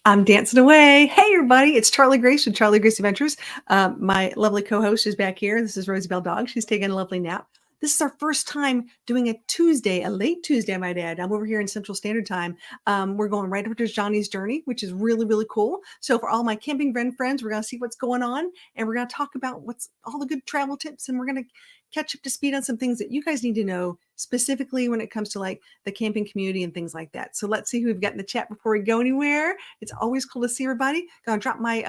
I'm dancing away. Hey, everybody. It's Charlie Grace with Charlie Grace Adventures. My lovely co-host is back here. This is Rosie Bell Dog. She's taking a lovely nap. This is our first time doing a Tuesday, a late Tuesday, I might add. I'm over here in Central Standard Time. We're going right over to Johnny's Journey, which is really, really cool. So for all my camping friends, we're going to see what's going on, and we're going to talk about what's all the good travel tips, and we're going to catch up to speed on some things that you guys need to know, specifically when it comes to like the camping community and things like that. So let's see who we've got in the chat before we go anywhere. It's always cool to see everybody. Gonna drop my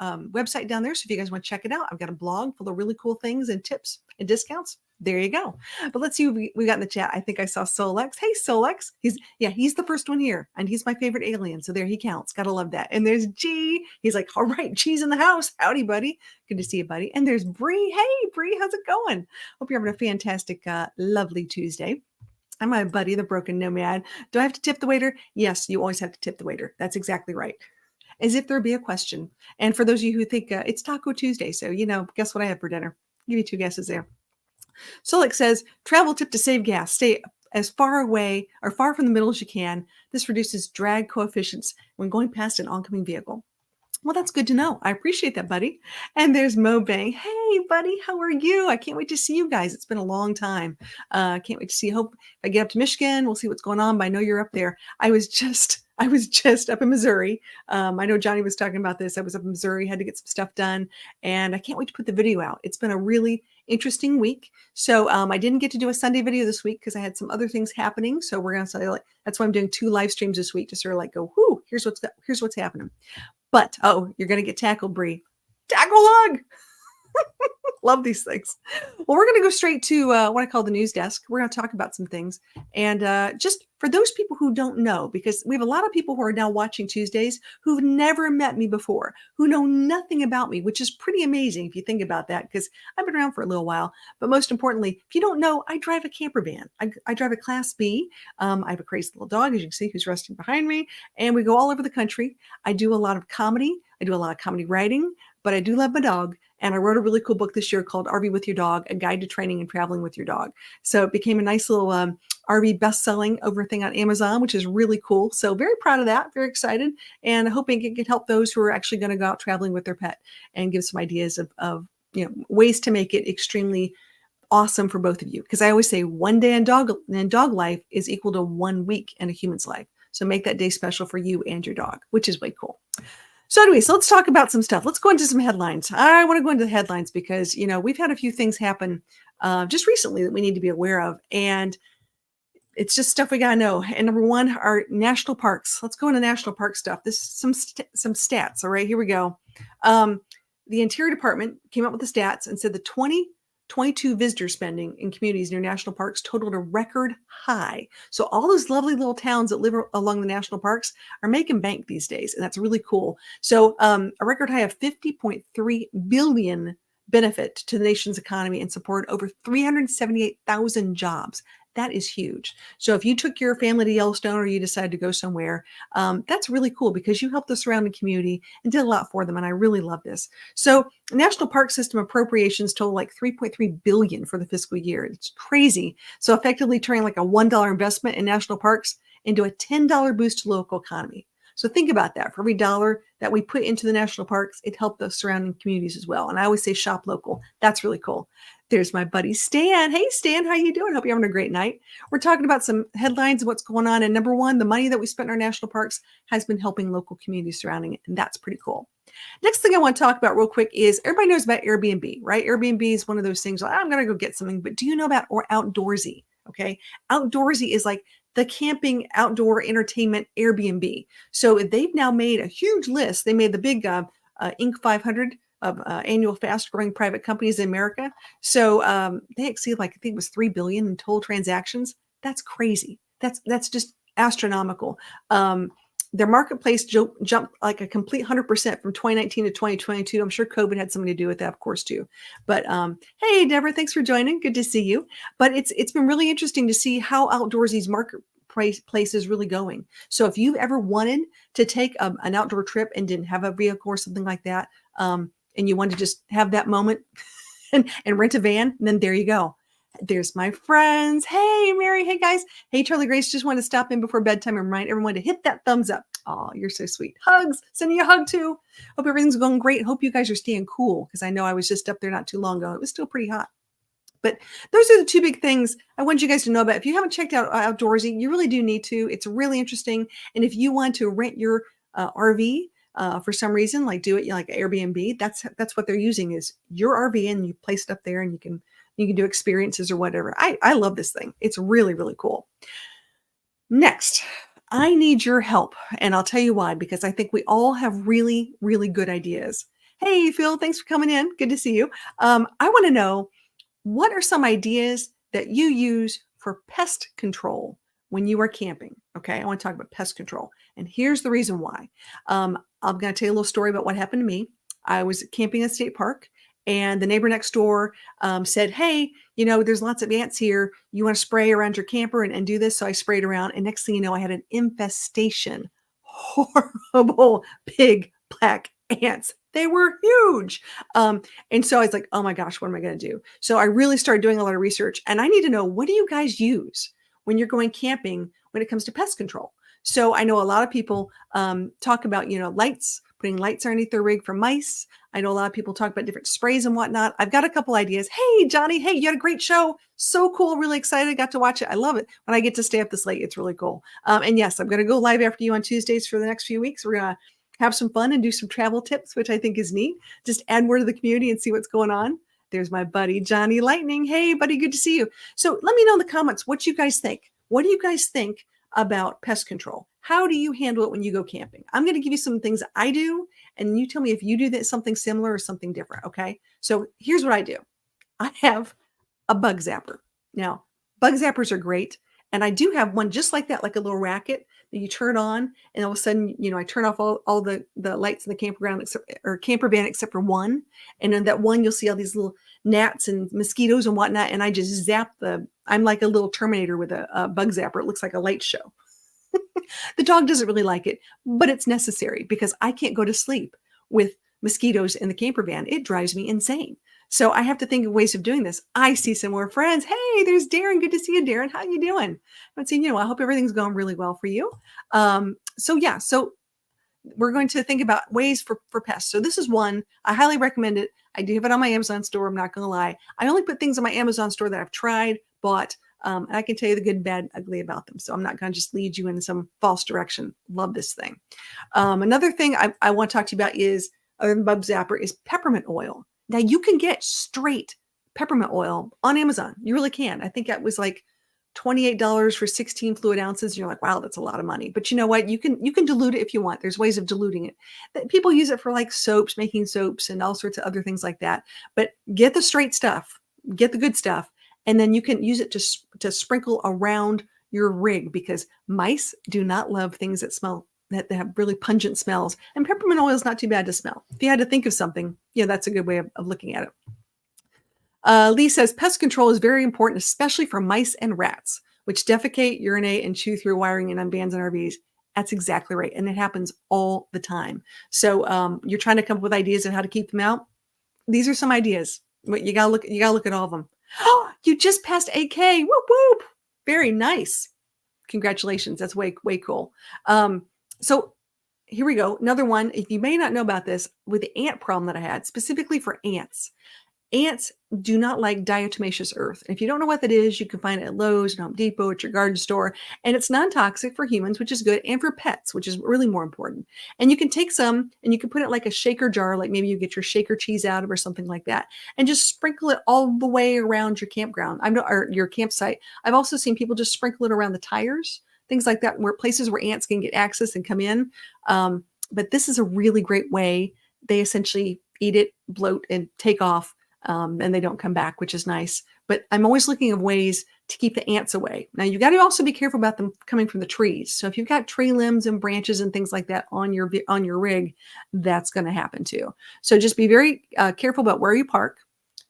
website down there. So if you guys want to check it out, I've got a blog full of really cool things and tips and discounts. There you go. But let's see who we got in the chat. I think I saw Solex. Hey, Solex. He's the first one here, and he's my favorite alien. So there he counts. Gotta love that. And there's G. He's like, all right, G's in the house. Howdy, buddy. Good to see you, buddy. And there's Bree. Hey, Bree, how's it going? Hope you're having a fantastic, lovely Tuesday. I'm my buddy, the Broken Nomad. Do I have to tip the waiter? Yes, you always have to tip the waiter. That's exactly right. As if there be a question. And for those of you who think it's Taco Tuesday, so, guess what I had for dinner? I'll give you two guesses there. Solex says, travel tip to save gas. Stay as far away or far from the middle as you can. This reduces drag coefficients when going past an oncoming vehicle. Well, that's good to know. I appreciate that, buddy. And there's Mo Bang. Hey, buddy, how are you? I can't wait to see you guys. It's been a long time. Can't wait to see. Hope if I get up to Michigan, we'll see what's going on. But I know you're up there. I was just up in Missouri. I know Johnny was talking about this. I was up in Missouri, had to get some stuff done, and I can't wait to put the video out. It's been a really interesting week. So I didn't get to do a Sunday video this week because I had some other things happening. So we're gonna say that's why I'm doing 2 live streams this week to sort of like go, whoo, here's what's happening. But, you're going to get tackled, Bree. Tackle hug! Love these things. Well, we're going to go straight to what I call the news desk. We're going to talk about some things. And just for those people who don't know, because we have a lot of people who are now watching Tuesdays who've never met me before, who know nothing about me, which is pretty amazing if you think about that, because I've been around for a little while. But most importantly, if you don't know, I drive a camper van. I drive a Class B. I have a crazy little dog, as you can see, who's resting behind me. And we go all over the country. I do a lot of comedy. I do a lot of comedy writing, but I do love my dog. And I wrote a really cool book this year called RV with Your Dog, A Guide to Training and Traveling with Your Dog. So it became a nice little RV best-selling over thing on Amazon, which is really cool. So very proud of that, very excited, and hoping it can help those who are actually going to go out traveling with their pet and give some ideas of ways to make it extremely awesome for both of you. Because I always say 1 day in dog life is equal to 1 week in a human's life. So make that day special for you and your dog, which is way cool. So anyway, let's talk about some stuff. Let's go into some headlines. I want to go into the headlines because, we've had a few things happen just recently that we need to be aware of. And it's just stuff we got to know. And number one, our national parks. Let's go into national park stuff. This is some stats. All right, here we go. The Interior Department came up with the stats and said the 2022 visitor spending in communities near national parks totaled a record high. So all those lovely little towns that live along the national parks are making bank these days, and that's really cool. So a record high of 50.3 billion benefit to the nation's economy and support over 378,000 jobs. That is huge. So if you took your family to Yellowstone or you decided to go somewhere, that's really cool because you helped the surrounding community and did a lot for them. And I really love this. So National Park System appropriations total like $3.3 billion for the fiscal year. It's crazy. So effectively turning like a $1 investment in national parks into a $10 boost to the local economy. So think about that. For every dollar that we put into the national parks, it helped the surrounding communities as well. And I always say shop local. That's really cool. There's my buddy Stan. Hey Stan, how you doing? Hope you're having a great night. We're talking about some headlines of what's going on. And number one, the money that we spent in our national parks has been helping local communities surrounding it. And that's pretty cool. Next thing I want to talk about real quick is everybody knows about Airbnb, right? Airbnb is one of those things like, I'm going to go get something. But do you know about or Outdoorsy? Okay. Outdoorsy is like the camping outdoor entertainment Airbnb. So they've now made a huge list. They made the big Inc. 500 of annual fast growing private companies in America. So they exceed like, I think it was 3 billion in total transactions. That's crazy. That's just astronomical. Their marketplace jumped like a complete 100% from 2019 to 2022. I'm sure COVID had something to do with that, of course, too. But hey, Deborah, thanks for joining. Good to see you. But it's been really interesting to see how Outdoorsy's marketplace is really going. So if you've ever wanted to take an outdoor trip and didn't have a vehicle or something like that, and you want to just have that moment and rent a van, then there you go. There's my friends. Hey, Mary. Hey, guys. Hey, Charlie Grace. Just wanted to stop in before bedtime and remind everyone to hit that thumbs up. Oh, you're so sweet. Hugs. Sending you a hug, too. Hope everything's going great. Hope you guys are staying cool because I know I was just up there not too long ago. It was still pretty hot. But those are the two big things I want you guys to know about. If you haven't checked out Outdoorsy, you really do need to. It's really interesting. And if you want to rent your RV, for some reason, like do it like Airbnb, that's what they're using is your RV and you place it up there and you can do experiences or whatever. I love this thing. It's really, really cool. Next, I need your help. And I'll tell you why, because I think we all have really, really good ideas. Hey, Phil, thanks for coming in. Good to see you. I want to know, what are some ideas that you use for pest control when you are camping? Okay, I want to talk about pest control. And here's the reason why. I'm going to tell you a little story about what happened to me. I was camping at a state park, and the neighbor next door said, hey, there's lots of ants here. You want to spray around your camper and do this? So I sprayed around, and next thing you know, I had an infestation. Horrible big black ants. They were huge. And so I was like, oh my gosh, what am I going to do? So I really started doing a lot of research, and I need to know, what do you guys use when you're going camping when it comes to pest control? So I know a lot of people talk about, lights, putting lights underneath their rig for mice. I know a lot of people talk about different sprays and whatnot. I've got a couple ideas. Hey, Johnny, hey, you had a great show. So cool. Really excited. Got to watch it. I love it. When I get to stay up this late, it's really cool. And yes, I'm going to go live after you on Tuesdays for the next few weeks. We're going to have some fun and do some travel tips, which I think is neat. Just add more to the community and see what's going on. There's my buddy, Johnny Lightning. Hey, buddy, good to see you. So let me know in the comments what you guys think. What do you guys think about pest control? How do you handle it when you go camping? I'm going to give you some things I do, and you tell me if you do that, something similar or something different, okay? So here's what I do. I have a bug zapper. Now, bug zappers are great, and I do have one just like that, like a little racket that you turn on, and all of a sudden, I turn off all the lights in the campground or camper van except for one, and in that one, you'll see all these little gnats and mosquitoes and whatnot, and I just zap I'm like a little Terminator with a bug zapper. It looks like a light show. The dog doesn't really like it, but it's necessary because I can't go to sleep with mosquitoes in the camper van. It drives me insane. So I have to think of ways of doing this. I see some more friends. Hey, there's Darren. Good to see you, Darren. How you doing? I haven't seen you. I hope everything's going really well for you. So we're going to think about ways for pests. So this is one. I highly recommend it. I do have it on my Amazon store. I'm not going to lie. I only put things on my Amazon store that I've tried, bought, and I can tell you the good, bad, ugly about them. So I'm not going to just lead you in some false direction. Love this thing. Another thing I want to talk to you about is, other than bug zapper, is peppermint oil. Now you can get straight peppermint oil on Amazon. You really can. I think that was like $28 for 16 fluid ounces. You're like, wow, that's a lot of money. But you know what? You can dilute it if you want. There's ways of diluting it. People use it for like soaps, making soaps and all sorts of other things like that. But get the straight stuff, get the good stuff. And then you can use it to sprinkle around your rig, because mice do not love things that smell, that have really pungent smells. And peppermint oil is not too bad to smell. If you had to think of something, that's a good way of looking at it. Lee says, pest control is very important, especially for mice and rats, which defecate, urinate, and chew through wiring in vans and RVs. That's exactly right. And it happens all the time. So you're trying to come up with ideas of how to keep them out. These are some ideas. But you gotta look at all of them. Oh, you just passed 8K. Whoop, whoop. Very nice. Congratulations. That's way, way cool. So here we go. Another one. If you may not know about this, with the ant problem that I had, specifically for ants, Ants do not like diatomaceous earth. If you don't know what that is, you can find it at Lowe's, Home Depot, at your garden store, and it's non-toxic for humans, which is good, and for pets, which is really more important. And you can take some and you can put it like a shaker jar, like maybe you get your shaker cheese out of or something like that, and just sprinkle it all the way around your campground, or your campsite. I've also seen people just sprinkle it around the tires, things like that, where places where ants can get access and come in. But this is a really great way. They essentially eat it, bloat, and take off, and they don't come back, which is nice. But I'm always looking of ways to keep the ants away. Now, you got to also be careful about them coming from the trees. So if you've got tree limbs and branches and things like that on your rig, that's going to happen too. So just be very careful about where you park.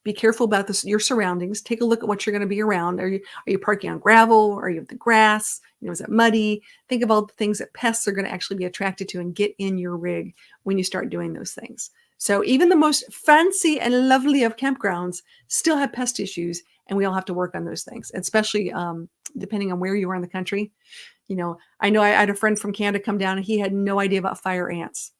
Be careful about this, your surroundings. Take a look at what you're going to be around. Are you parking on gravel? Are you with the grass? Is it muddy? Think of all the things that pests are going to actually be attracted to and get in your rig when you start doing those things. So even the most fancy and lovely of campgrounds still have pest issues, and we all have to work on those things, especially depending on where you are in the country. I know I had a friend from Canada come down, and he had no idea about fire ants.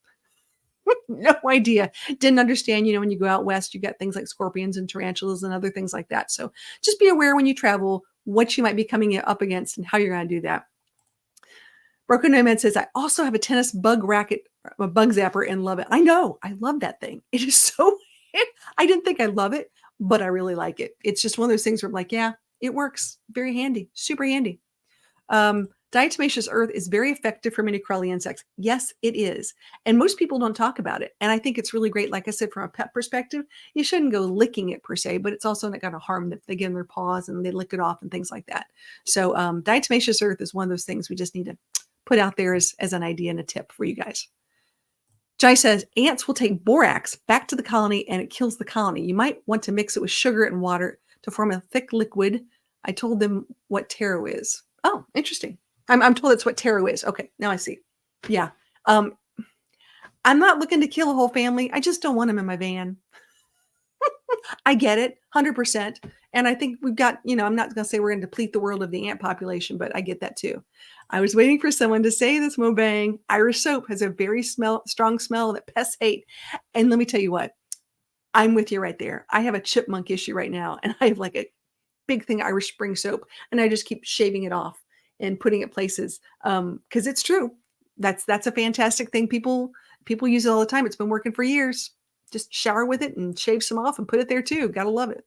No idea. Didn't understand, when you go out west, you got things like scorpions and tarantulas and other things like that. So just be aware when you travel what you might be coming up against and how you're going to do that. Broken Nomad says, I also have a tennis bug racket, a bug zapper, and love it. I know. I love that thing. It is so, I didn't think I love it, but I really like it. It's just one of those things where I'm like, yeah, it works. Very handy. Super handy. Diatomaceous earth is very effective for many crawly insects. Yes, it is. And most people don't talk about it. And I think it's really great. Like I said, from a pet perspective, you shouldn't go licking it per se, but it's also not going to harm them if they get in their paws and they lick it off and things like that. So diatomaceous earth is one of those things we just need to put out there as an idea and a tip for you guys. Jai says, ants will take borax back to the colony and it kills the colony. You might want to mix it with sugar and water to form a thick liquid. I told them what taro is. Oh, interesting. I'm told that's what taro is. Okay, now I see. Yeah. I'm not looking to kill a whole family. I just don't want them in my van. I get it, 100%. And I think we've got, I'm not going to say we're going to deplete the world of the ant population, but I get that too. I was waiting for someone to say this, Mobang. Irish soap has a very strong smell that pests hate. And let me tell you what, I'm with you right there. I have a chipmunk issue right now, and I have like a big thing of Irish Spring soap, and I just keep shaving it off and putting it places because it's true. That's a fantastic thing. People use it all the time. It's been working for years. Just shower with it and shave some off and put it there too. Gotta love it.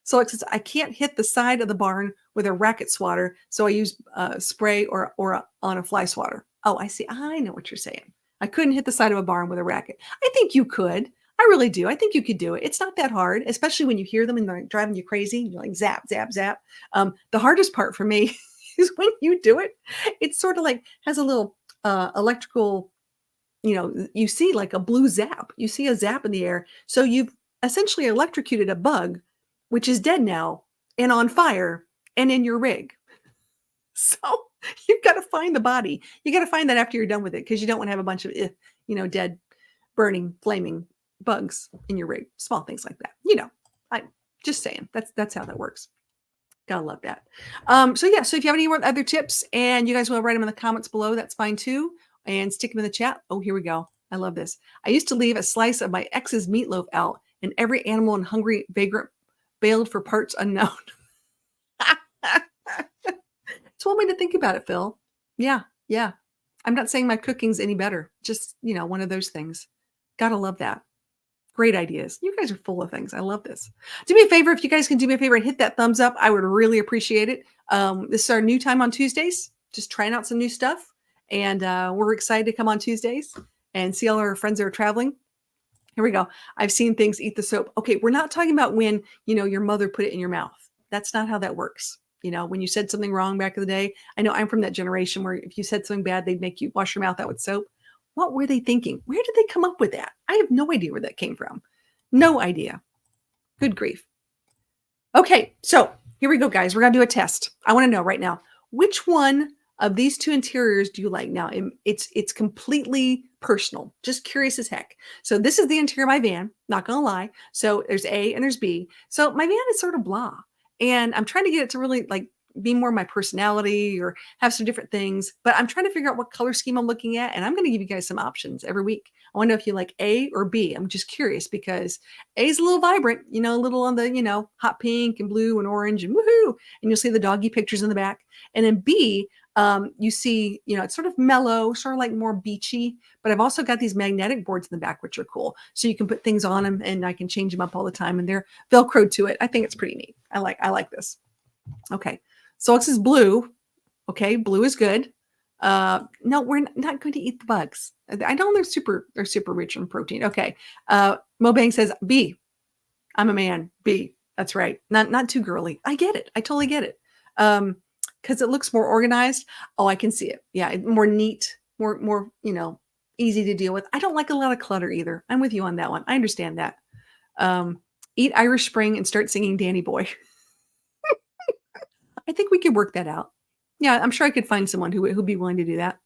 So it says, I can't hit the side of the barn with a racket swatter, so I use spray or on a fly swatter. Oh, I see. I know what you're saying. I couldn't hit the side of a barn with a racket. I think you could. I really do. I think you could do it. It's not that hard, especially when you hear them and they're driving you crazy. You're like zap, zap, zap. The hardest part for me is when you do it. It's sort of like has a little electrical, you see like a blue zap. You see a zap in the air. So you've essentially electrocuted a bug, which is dead now and on fire and in your rig. So you've got to find the body. You got to find that after you're done with it, because you don't want to have a bunch of, dead, burning, flaming bugs in your rig. Small things like that. I'm just saying that's how that works. Gotta love that. So if you have any other tips and you guys want to write them in the comments below, that's fine too. And stick them in the chat. Oh, here we go. I love this. I used to leave a slice of my ex's meatloaf out, and every animal and hungry vagrant bailed for parts unknown. It's one way to think about it, Phil. Yeah. I'm not saying my cooking's any better. Just, one of those things. Gotta love that. Great ideas. You guys are full of things. I love this. Do me a favor. If you guys can do me a favor and hit that thumbs up, I would really appreciate it. This is our new time on Tuesdays. Just trying out some new stuff. And we're excited to come on Tuesdays and see all our friends that are traveling. Here we go. I've seen things eat the soap. Okay, we're not talking about when, your mother put it in your mouth. That's not how that works. When you said something wrong back in the day. I know I'm from that generation where if you said something bad, they'd make you wash your mouth out with soap. What were they thinking? Where did they come up with that? I have no idea where that came from. No idea. Good grief. Okay, so here we go, guys. We're going to do a test. I want to know right now, which one of these two interiors do you like? Now, it's completely personal. Just curious as heck. So this is the interior of my van. Not going to lie. So there's A and there's B. So my van is sort of blah. And I'm trying to get it to really be more my personality or have some different things. But I'm trying to figure out what color scheme I'm looking at. And I'm going to give you guys some options every week. I want to know if you like A or B. I'm just curious because A is a little vibrant, a little on the, hot pink and blue and orange and woohoo. And you'll see the doggy pictures in the back. And then B, you see, it's sort of mellow, sort of like more beachy, but I've also got these magnetic boards in the back, which are cool. So you can put things on them and I can change them up all the time and they're Velcroed to it. I think it's pretty neat. I like this. Okay. Solix is blue. Okay. Blue is good. No, we're not going to eat the bugs. I know they're super rich in protein. Okay. Mobang says B. I'm a man. B. That's right. Not too girly. I get it. I totally get it. Because it looks more organized. Oh, I can see it. Yeah, more neat, more easy to deal with. I don't like a lot of clutter either. I'm with you on that one. I understand that. Eat Irish Spring and start singing Danny Boy. I think we could work that out. Yeah, I'm sure I could find someone who'd be willing to do that.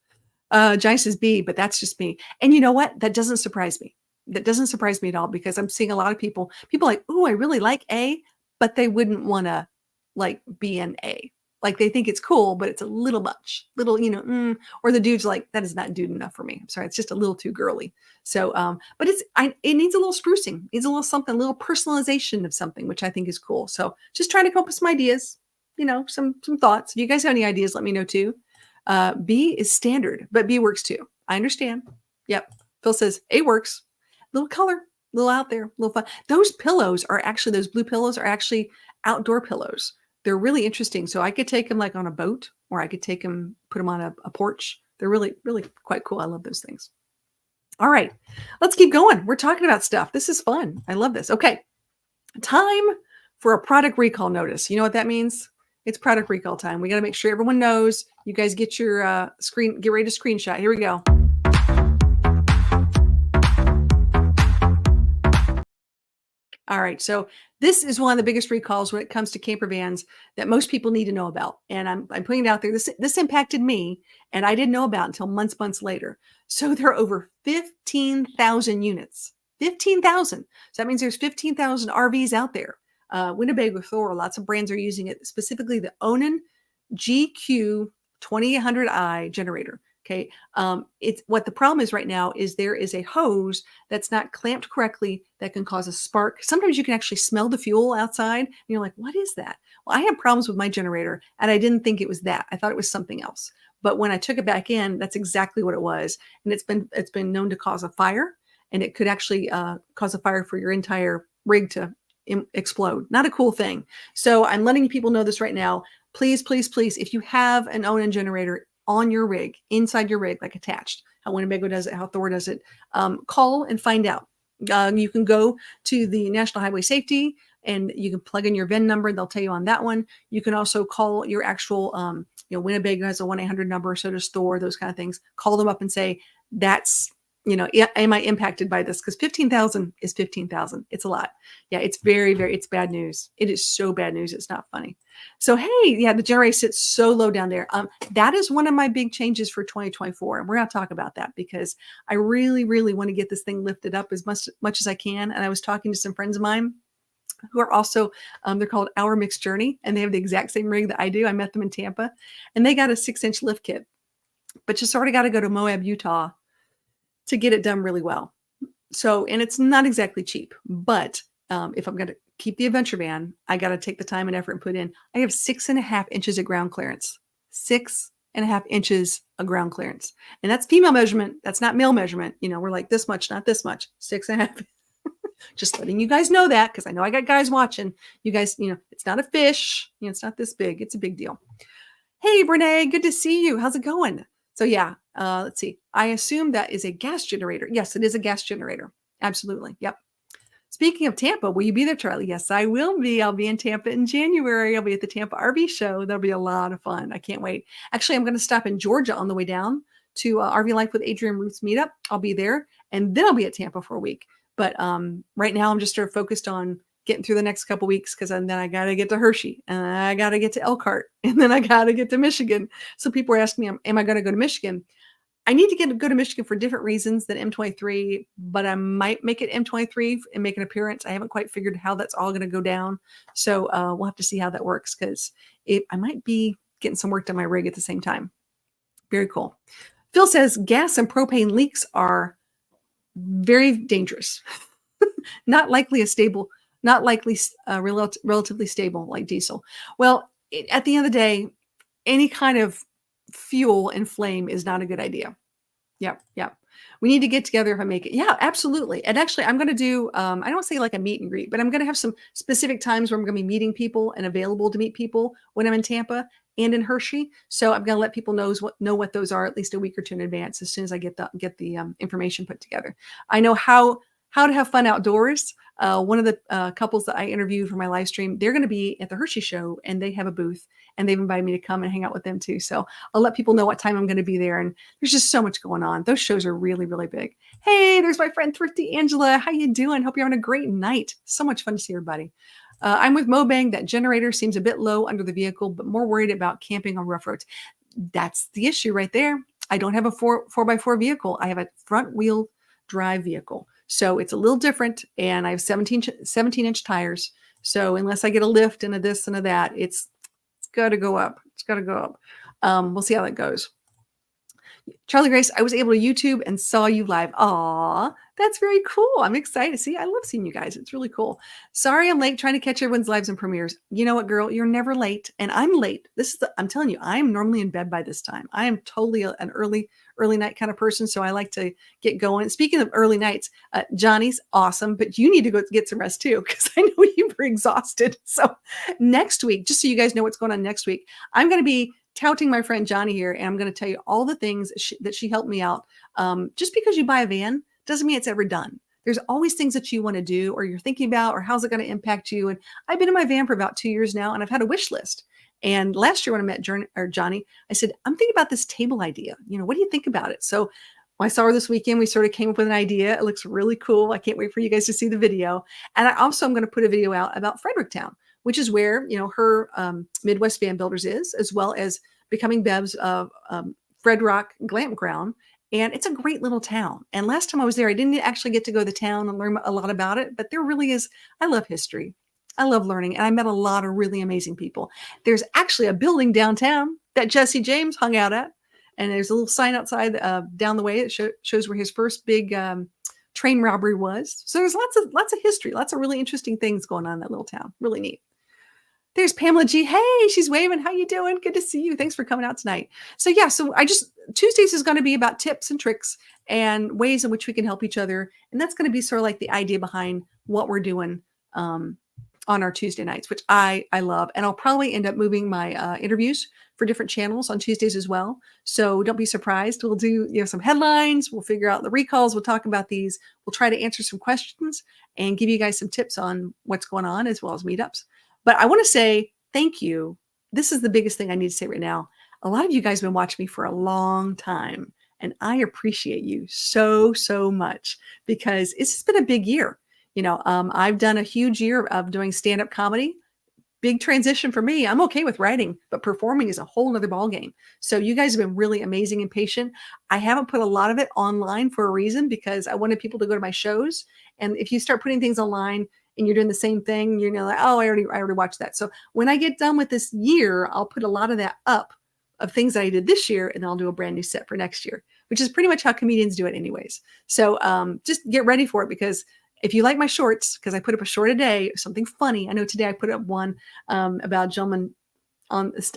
Jai says B, but that's just me. And you know what? That doesn't surprise me. That doesn't surprise me at all because I'm seeing a lot of people like, oh, I really like A, but they wouldn't want to like be an A. Like they think it's cool, but it's a little much, little, or the dude's like, that is not dude enough for me. I'm sorry. It's just a little too girly. So, but it needs a little sprucing, needs a little something, a little personalization of something, which I think is cool. So just trying to come up with some ideas, some thoughts. If you guys have any ideas, let me know too. B is standard, but B works too. I understand. Yep. Phil says A works. Little color, little out there, little fun. Those blue pillows are actually outdoor pillows. They're really interesting. So I could take them like on a boat or I could take them, put them on a porch. They're really, really quite cool. I love those things. All right, let's keep going. We're talking about stuff. This is fun. I love this. Okay. Time for a product recall notice. You know what that means? It's product recall time. We got to make sure everyone knows. You guys get your get ready to screenshot. Here we go. All right. So this is one of the biggest recalls when it comes to camper vans that most people need to know about. And I'm putting it out there. This impacted me and I didn't know about until months later. So there are over 15,000 units, 15,000. So that means there's 15,000 RVs out there. Winnebago, Thor, lots of brands are using it, specifically the Onan GQ 2800i generator. Okay. It's what the problem is right now is there is a hose that's not clamped correctly that can cause a spark. Sometimes you can actually smell the fuel outside and you're like, what is that? Well, I had problems with my generator and I didn't think it was that. I thought it was something else. But when I took it back in, that's exactly what it was. And it's been known to cause a fire and it could actually cause a fire for your entire rig to explode. Not a cool thing. So I'm letting people know this right now. Please, please, please, if you have an Onan generator on your rig, inside your rig, like attached, how Winnebago does it, how Thor does it, call and find out. You can go to the National Highway Safety and you can plug in your VIN number. They'll tell you on that one. You can also call your actual, Winnebago has a 1-800 number, so does Thor, those kind of things. Call them up and say, am I impacted by this? Because 15,000 is 15,000. It's a lot. Yeah, it's very, very, it's bad news. It is so bad news. It's not funny. So, hey, yeah, the generator sits so low down there. That is one of my big changes for 2024. And we're going to talk about that because I really, really want to get this thing lifted up as much as I can. And I was talking to some friends of mine who are also, they're called Our Mixed Journey, and they have the exact same rig that I do. I met them in Tampa, and they got a 6-inch lift kit. But you sort of got to go to Moab, Utah to get it done really well. So, and it's not exactly cheap, but if I'm going to keep the adventure van, I got to take the time and effort and put in. I have 6.5 inches of ground clearance, 6.5 inches of ground clearance. And that's female measurement. That's not male measurement. We're like this much, not this much, 6.5. Just letting you guys know that, because I know I got guys watching. You guys, it's not a fish. It's not this big. It's a big deal. Hey, Brene, good to see you. How's it going? So yeah, let's see. I assume that is a gas generator. Yes, it is a gas generator. Absolutely. Yep. Speaking of Tampa, will you be there, Charlie? Yes, I will be. I'll be in Tampa in January. I'll be at the Tampa RV show. That'll be a lot of fun. I can't wait. Actually, I'm going to stop in Georgia on the way down to RV Life with Adrian Ruth's meetup. I'll be there, and then I'll be at Tampa for a week. But right now, I'm just sort of focused on getting through the next couple weeks because then I got to get to Hershey and I got to get to Elkhart and then I got to get to Michigan. So people are asking me, am I going to go to Michigan? I need to go to Michigan for different reasons than M23, but I might make it M23 and make an appearance. I haven't quite figured how that's all going to go down. So we'll have to see how that works because I might be getting some work done my rig at the same time. Very cool. Phil says gas and propane leaks are very dangerous. Not likely relatively stable like diesel. Well, at the end of the day, any kind of fuel and flame is not a good idea. Yep. We need to get together if I make it. Yeah, absolutely. And actually, I'm going to do, I don't say like a meet and greet, but I'm going to have some specific times where I'm going to be meeting people and available to meet people when I'm in Tampa and in Hershey. So I'm going to let people know what those are at least a week or two in advance as soon as I get the information put together. I know how to have fun outdoors. One of the couples that I interviewed for my live stream, they're going to be at the Hershey show and they have a booth and they've invited me to come and hang out with them too. So I'll let people know what time I'm going to be there. And there's just so much going on. Those shows are really, really big. Hey, there's my friend Thrifty Angela. How you doing? Hope you're having a great night. So much fun to see everybody. I'm with Mobang. That generator seems a bit low under the vehicle, but more worried about camping on rough roads. That's the issue right there. I don't have a 4x4 vehicle. I have a front wheel drive vehicle. So it's a little different. And I have 17-inch tires. So unless I get a lift and a this and a that, it's got to go up. It's got to go up. We'll see how that goes. Charlie Grace, I was able to YouTube and saw you live. Aw, that's very cool. I'm excited. See, I love seeing you guys. It's really cool. Sorry I'm late trying to catch everyone's lives and premieres. You know what, girl? You're never late. And I'm late. I'm telling you, I am normally in bed by this time. I am totally an early night kind of person. So I like to get going. Speaking of early nights, Johnny's awesome, but you need to go get some rest too, because I know you were exhausted. So next week, just so you guys know what's going on next week, I'm going to be touting my friend Johnny here, and I'm going to tell you all the things that she helped me out. Just because you buy a van doesn't mean it's ever done. There's always things that you want to do or you're thinking about, or how's it going to impact you. And I've been in my van for about 2 years now, and I've had a wish list. And last year when I met Johnny, I said, I'm thinking about this table idea. What do you think about it? So when I saw her this weekend, we sort of came up with an idea. It looks really cool. I can't wait for you guys to see the video. And I also am going to put a video out about Fredericktown, which is where, her Midwest Van Builders is, as well as Becoming Bev's Fred Rock Glam Ground. And it's a great little town. And last time I was there, I didn't actually get to go to the town and learn a lot about it, but there really is, I love history. I love learning. And I met a lot of really amazing people. There's actually a building downtown that Jesse James hung out at. And there's a little sign outside down the way that shows where his first big train robbery was. So there's lots of history, lots of really interesting things going on in that little town. Really neat. There's Pamela G. Hey, she's waving. How you doing? Good to see you. Thanks for coming out tonight. So yeah, Tuesdays is going to be about tips and tricks and ways in which we can help each other. And that's going to be sort of like the idea behind what we're doing on our Tuesday nights, which I love. And I'll probably end up moving my interviews for different channels on Tuesdays as well. So don't be surprised. We'll do some headlines. We'll figure out the recalls. We'll talk about these. We'll try to answer some questions and give you guys some tips on what's going on, as well as meetups. But I want to say thank you. This is the biggest thing I need to say right now. A lot of you guys have been watching me for a long time, and I appreciate you so, so much, because it's just been a big year. I've done a huge year of doing stand-up comedy. Big transition for me. I'm okay with writing, but performing is a whole nother ballgame. So you guys have been really amazing and patient. I haven't put a lot of it online for a reason, because I wanted people to go to my shows. And if you start putting things online and you're doing the same thing, like, oh, I already watched that. So when I get done with this year, I'll put a lot of that up of things that I did this year, and then I'll do a brand new set for next year, which is pretty much how comedians do it anyways. So just get ready for it, because if you like my shorts, because I put up a short a day, something funny. I know today I put up one about a gentleman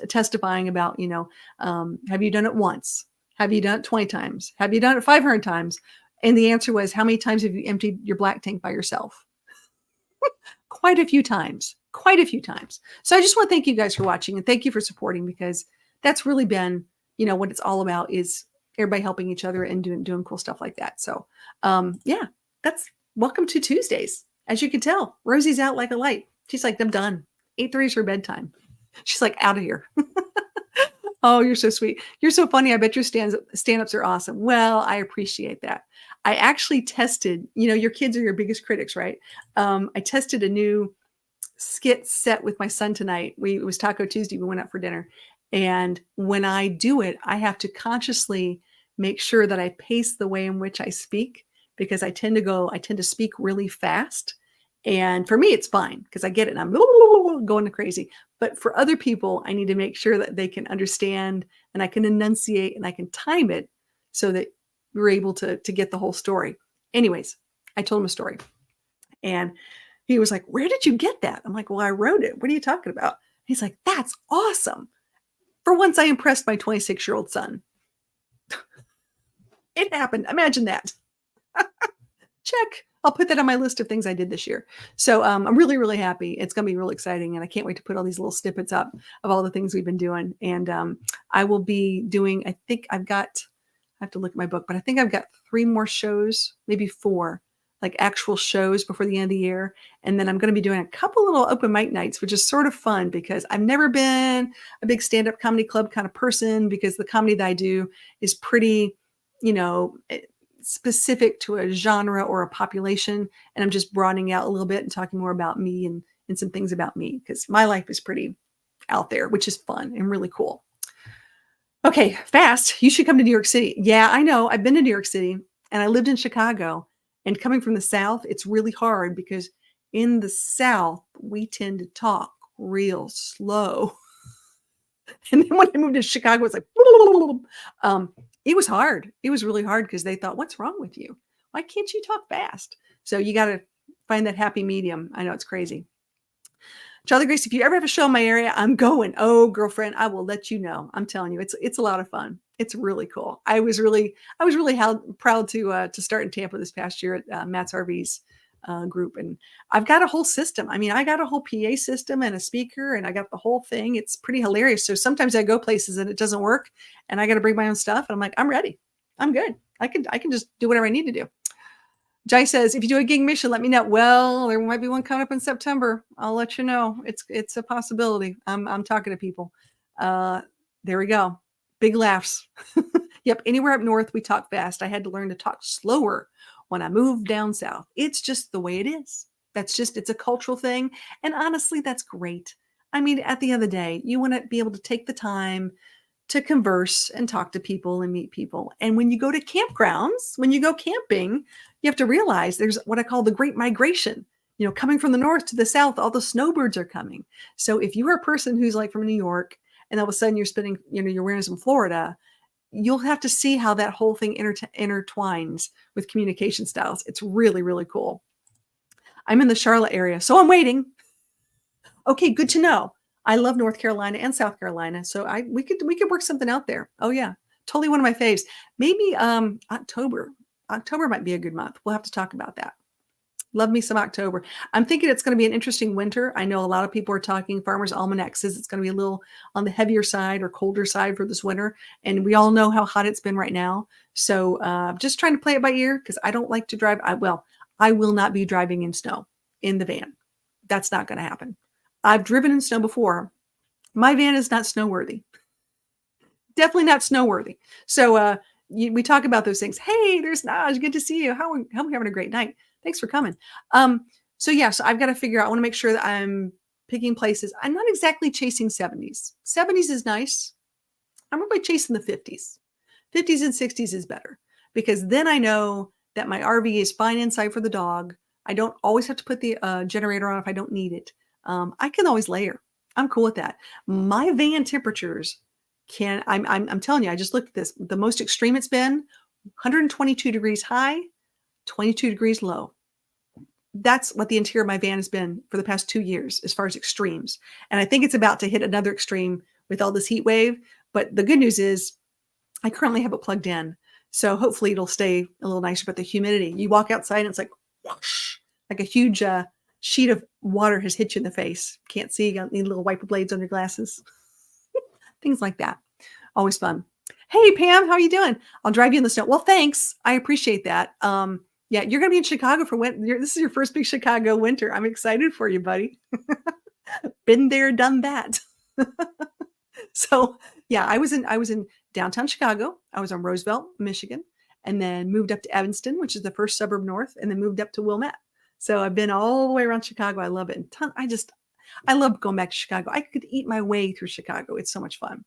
testifying about, have you done it once? Have you done it 20 times? Have you done it 500 times? And the answer was, how many times have you emptied your black tank by yourself? Quite a few times. So I just want to thank you guys for watching, and thank you for supporting, because that's really been, what it's all about, is everybody helping each other and doing cool stuff like that. So yeah, that's welcome to Tuesdays. As you can tell, Rosie's out like a light. She's like, I'm done. 8:30 is her bedtime. She's like, out of here. Oh, you're so sweet. You're so funny. I bet your stand-ups are awesome. Well, I appreciate that. I actually tested, your kids are your biggest critics, right? I tested a new skit set with my son tonight. It was Taco Tuesday. We went out for dinner. And when I do it, I have to consciously make sure that I pace the way in which I speak, because I tend to speak really fast. And for me, it's fine because I get it and I'm going crazy. But for other people, I need to make sure that they can understand and I can enunciate and I can time it so that we're able to get the whole story. Anyways, I told him a story and he was like, "Where did you get that?" I'm like, "Well, I wrote it. What are you talking about?" He's like, "That's awesome." For once, I impressed my 26-year-old son. It happened. Imagine that. Check. I'll put that on my list of things I did this year. So I'm really, really happy. It's going to be really exciting. And I can't wait to put all these little snippets up of all the things we've been doing. And I will be doing, I have to look at my book, but I think I've got 3 more shows, maybe 4, like actual shows before the end of the year. And then I'm going to be doing a couple little open mic nights, which is sort of fun because I've never been a big stand-up comedy club kind of person because the comedy that I do is pretty, specific to a genre or a population. And I'm just broadening out a little bit and talking more about me and some things about me because my life is pretty out there, which is fun and really cool. Okay, fast. You should come to New York City. Yeah, I know. I've been to New York City and I lived in Chicago. And coming from the South, it's really hard because in the South, we tend to talk real slow. And then when I moved to Chicago, it's like, it was hard. It was really hard because they thought, "What's wrong with you? Why can't you talk fast?" So you got to find that happy medium. I know it's crazy. Charlie Grace, if you ever have a show in my area, I'm going. Oh, girlfriend, I will let you know. I'm telling you, it's a lot of fun. It's really cool. I was really proud to start in Tampa this past year at Matt's RV's group, and I've got a whole system. I mean, I got a whole PA system and a speaker, and I got the whole thing. It's pretty hilarious. So sometimes I go places and it doesn't work, and I got to bring my own stuff, and I'm like, I'm ready. I'm good. I can just do whatever I need to do. Jai says, if you do a gig mission, let me know. Well, there might be one coming up in September. I'll let you know. It's a possibility. I'm talking to people. There we go. Big laughs. Yep. Anywhere up north, we talk fast. I had to learn to talk slower when I moved down south. It's just the way it is. It's a cultural thing. And honestly, that's great. I mean, at the end of the day, you want to be able to take the time to converse and talk to people and meet people. And when you go to campgrounds, when you go camping, you have to realize there's what I call the great migration. Coming from the north to the south, all the snowbirds are coming. So if you are a person who's like from New York and all of a sudden you're spending, your winters in Florida, you'll have to see how that whole thing intertwines with communication styles. It's really, really cool. I'm in the Charlotte area, so I'm waiting. Okay, good to know. I love North Carolina and South Carolina, so we could work something out there. Oh yeah, totally one of my faves. Maybe October. October might be a good month. We'll have to talk about that. Love me some October. I'm thinking it's going to be an interesting winter. I know a lot of people are talking. Farmer's Almanac says it's going to be a little on the heavier side or colder side for this winter, and we all know how hot it's been right now. So just trying to play it by ear because I don't like to drive. I will not be driving in snow in the van. That's not going to happen. I've driven in snow before. My van is not snow worthy. Definitely not snow worthy. So we talk about those things. Hey, there's Naj. Good to see you. How are we having a great night? Thanks for coming. So I've got to figure out. I want to make sure that I'm picking places. I'm not exactly chasing 70s. 70s is nice. I'm probably chasing the 50s. 50s and 60s is better because then I know that my RV is fine inside for the dog. I don't always have to put the generator on if I don't need it. I can always layer. I'm cool with that. My van temperatures I'm telling you, I just looked at this. The most extreme it's been 122 degrees high, 22 degrees low. That's what the interior of my van has been for the past 2 years as far as extremes. And I think it's about to hit another extreme with all this heat wave. But the good news is I currently have it plugged in. So hopefully it'll stay a little nicer. But the humidity, you walk outside and it's like whoosh, like a huge sheet of water has hit you in the face. Can't see, you need little wiper blades on your glasses. Things like that. Always fun. Hey, Pam, how are you doing? I'll drive you in the snow. Well, thanks. I appreciate that. Yeah, you're going to be in Chicago for winter. This is your first big Chicago winter. I'm excited for you, buddy. Been there, done that. So yeah, I was in downtown Chicago. I was on Roosevelt, Michigan, and then moved up to Evanston, which is the first suburb north, and then moved up to Wilmette. So I've been all the way around Chicago. I love it. And I love going back to Chicago. I could eat my way through Chicago. It's so much fun.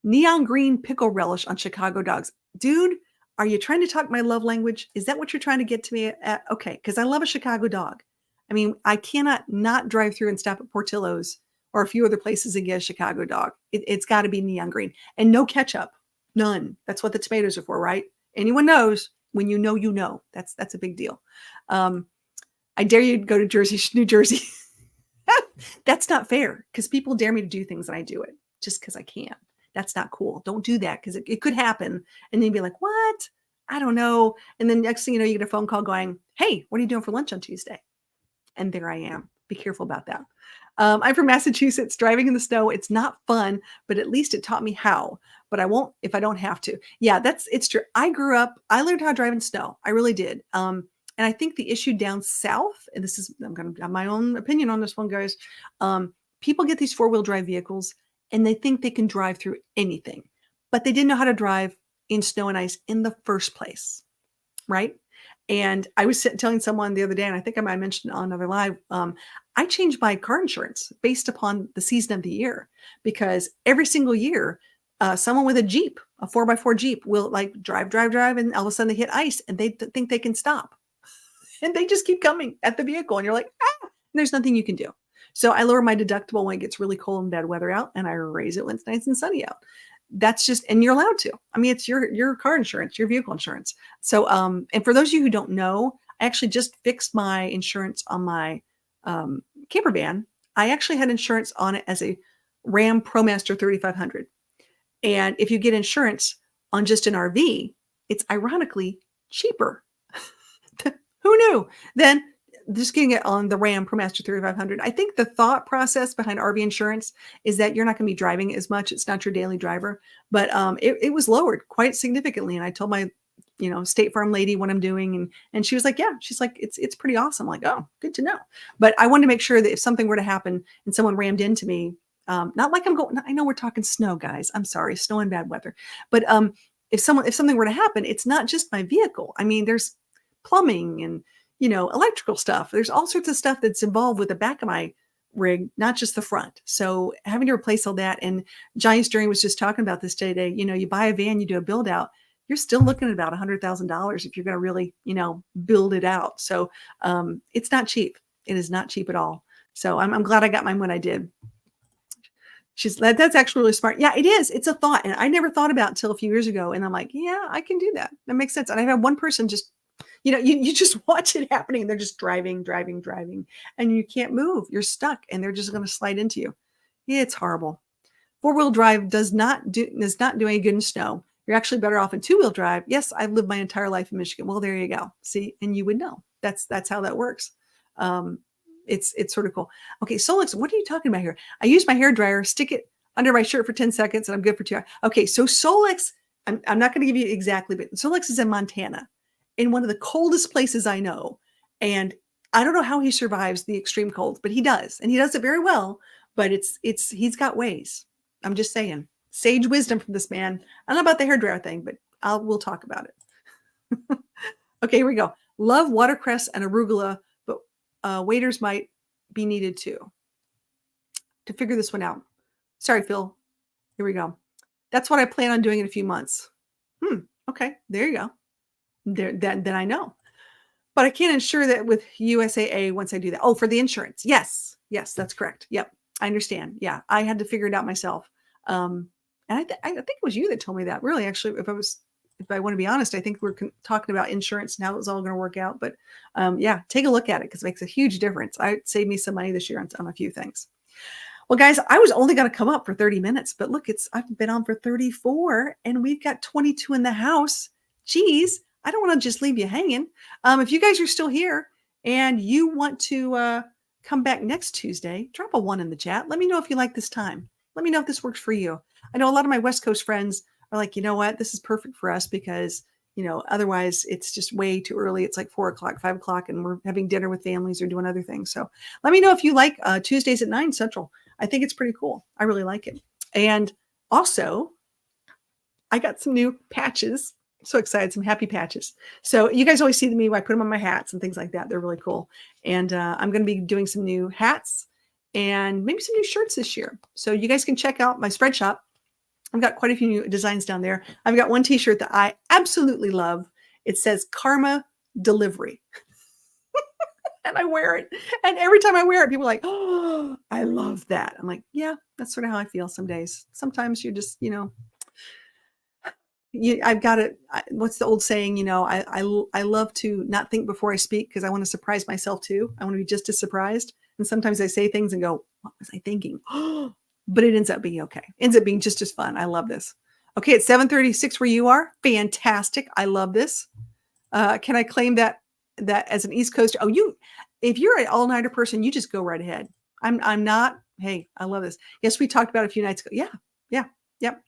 Neon green pickle relish on Chicago dogs. Dude, are you trying to talk my love language? Is that what you're trying to get to me at? Okay, because I love a Chicago dog. I mean, I cannot not drive through and stop at Portillo's or a few other places and get a Chicago dog. It's got to be neon green and no ketchup, none. That's what the tomatoes are for, right? Anyone knows when you know, you know. That's a big deal. I dare you to go to New Jersey. That's not fair because people dare me to do things and I do it just because I can. That's not cool. Don't do that because it could happen. And then you'd be like, what? I don't know. And then next thing you know, you get a phone call going, hey, what are you doing for lunch on Tuesday? And there I am. Be careful about that. I'm from Massachusetts. Driving in the snow, it's not fun, but at least it taught me how. But I won't if I don't have to. Yeah, it's true. I learned how to drive in snow. I really did. And I think the issue down south, and I'm going to have my own opinion on this one, guys. People get these 4-wheel drive vehicles and they think they can drive through anything, but they didn't know how to drive in snow and ice in the first place, right? And I was telling someone the other day, and I think I might mention on another live, I changed my car insurance based upon the season of the year because every single year, someone with a Jeep, a 4x4 Jeep will like drive, and all of a sudden they hit ice and they think they can stop. And they just keep coming at the vehicle. And you're like, and there's nothing you can do. So I lower my deductible when it gets really cold and bad weather out, and I raise it when it's nice and sunny out. That's just, and you're allowed to. I mean, it's your car insurance, your vehicle insurance. So, and for those of you who don't know, I actually just fixed my insurance on my camper van. I actually had insurance on it as a Ram ProMaster 3500. And if you get insurance on just an RV, it's ironically cheaper. Who knew? Then just getting it on the Ram ProMaster 3500. I think the thought process behind RV insurance is that you're not going to be driving as much. It's not your daily driver, but it was lowered quite significantly. And I told my, State Farm lady what I'm doing. And she was like, yeah, she's like, it's pretty awesome. I'm like, oh, good to know. But I wanted to make sure that if something were to happen and someone rammed into me, not like I'm going, I know we're talking snow, guys. I'm sorry, snow and bad weather. But if something were to happen, it's not just my vehicle. I mean, there's plumbing and, electrical stuff. There's all sorts of stuff that's involved with the back of my rig, not just the front. So having to replace all that. And Johnny Stirring was just talking about this today. You buy a van, you do a build out, you're still looking at about $100,000 if you're going to really, build it out. So it's not cheap. It is not cheap at all. So I'm glad I got mine when I did. That's actually really smart. Yeah, it is. It's a thought. And I never thought about it until a few years ago. And I'm like, yeah, I can do that. That makes sense. And I've had one person just, you just watch it happening. They're just driving, and you can't move. You're stuck and they're just going to slide into you. It's horrible. 4-wheel drive is not doing any good in snow. You're actually better off in 2-wheel drive. Yes, I've lived my entire life in Michigan. Well, there you go. See, and you would know. That's how that works. It's sort of cool. Okay, Solix, what are you talking about here? I use my hair dryer, stick it under my shirt for 10 seconds, and I'm good for 2 hours. Okay, so Solix, I'm not going to give you exactly, but Solix is in Montana, in one of the coldest places I know. And I don't know how he survives the extreme cold, but he does. And he does it very well, but he's got ways. I'm just saying. Sage wisdom from this man. I don't know about the hairdryer thing, but we'll talk about it. Okay, here we go. Love watercress and arugula, but waiters might be needed too. To figure this one out. Sorry, Phil. Here we go. That's what I plan on doing in a few months. Okay, there you go. Then I know. But I can't insure that with USAA once I do that. Oh, for the insurance. Yes, that's correct. Yep, I understand. Yeah, I had to figure it out myself. And I think it was you that told me that. Really, actually, if I want to be honest, I think we're talking about insurance and how it's all going to work out. But yeah, take a look at it because it makes a huge difference. It saved me some money this year on a few things. Well, guys, I was only going to come up for 30 minutes, but look, I've been on for 34 and we've got 22 in the house. Geez, I don't want to just leave you hanging. If you guys are still here and you want to come back next Tuesday, drop a 1 in the chat. Let me know if you like this time. Let me know if this works for you. I know a lot of my West Coast friends are like, you know what, this is perfect for us because, otherwise it's just way too early. It's like 4 o'clock, 5 o'clock, and we're having dinner with families or doing other things. So let me know if you like Tuesdays at 9 Central. I think it's pretty cool. I really like it. And also, I got some new patches. So excited, some happy patches. So you guys always see me when I put them on my hats and things like that. They're really cool. And I'm going to be doing some new hats and maybe some new shirts this year. So you guys can check out my spread shop. I've got quite a few new designs down there. I've got one t-shirt that I absolutely love. It says Karma Delivery. And I wear it. And every time I wear it, people are like, oh, I love that. I'm like, yeah, that's sort of how I feel some days. Sometimes you're just, I've got it. What's the old saying? I love to not think before I speak because I want to surprise myself too. I want to be just as surprised. And sometimes I say things and go, what was I thinking? But it ends up being okay. It ends up being just as fun. I love this. Okay, it's 7:36 where you are. Fantastic. I love this. Can I claim that as an East Coaster? If you're an all-nighter person, you just go right ahead. I'm not. Hey, I love this. Yes, we talked about it a few nights ago. Yeah. Yep.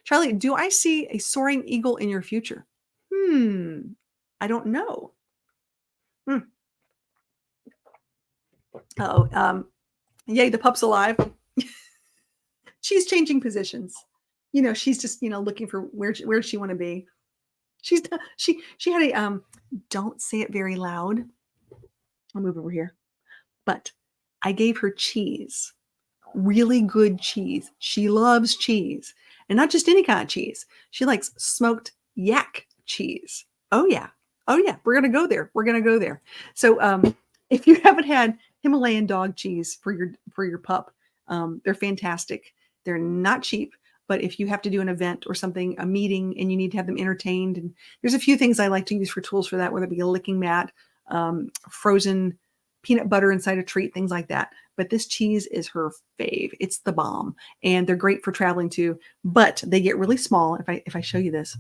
Charlie, do I see a soaring eagle in your future? I don't know. Oh, yay, the pup's alive. She's changing positions. She's just, looking for where she want to be. She had a don't say it very loud. I'll move over here. But I gave her cheese. Really good cheese. She loves cheese. And not just any kind of cheese. She likes smoked yak cheese. Oh yeah. We're gonna go there. So if you haven't had Himalayan dog cheese for your pup, they're fantastic. They're not cheap, but if you have to do an event or something, a meeting, and you need to have them entertained, and there's a few things I like to use for tools for that, whether it be a licking mat, frozen peanut butter inside a treat, things like that. But this cheese is her fave. It's the bomb, and they're great for traveling too. But they get really small. If I show you this,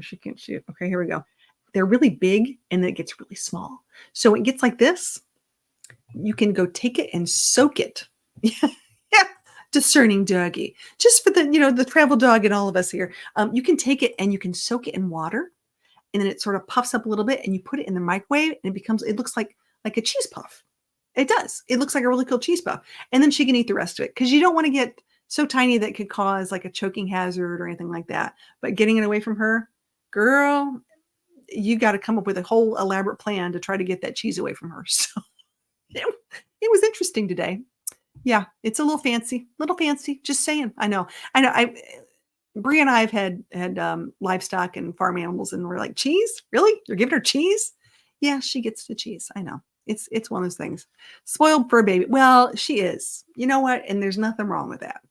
she can't shoot. Okay, here we go. They're really big, and then it gets really small. So when it gets like this, you can go take it and soak it. Yeah, discerning doggy. Just for the travel dog and all of us here. You can take it and you can soak it in water, and then it sort of puffs up a little bit, and you put it in the microwave, and it looks like a cheese puff. It does. It looks like a really cool cheese puff. And then she can eat the rest of it because you don't want to get so tiny that it could cause like a choking hazard or anything like that. But getting it away from her, girl, you got to come up with a whole elaborate plan to try to get that cheese away from her. So it was interesting today. Yeah, it's a little fancy, just saying. I know. Bree and I have had livestock and farm animals, and we're like, cheese? Really? You're giving her cheese? Yeah, she gets the cheese. I know. It's one of those things. Spoiled for a baby. Well, she is. You know what? And there's nothing wrong with that.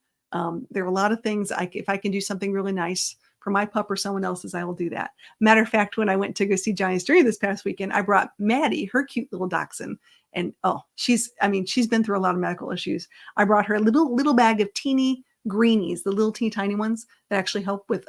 There are a lot of things. If I can do something really nice for my pup or someone else's, I will do that. Matter of fact, when I went to go see Giant's Journey this past weekend, I brought Maddie, her cute little dachshund. And she's been through a lot of medical issues. I brought her a little bag of teeny greenies, the little teeny tiny ones that actually help with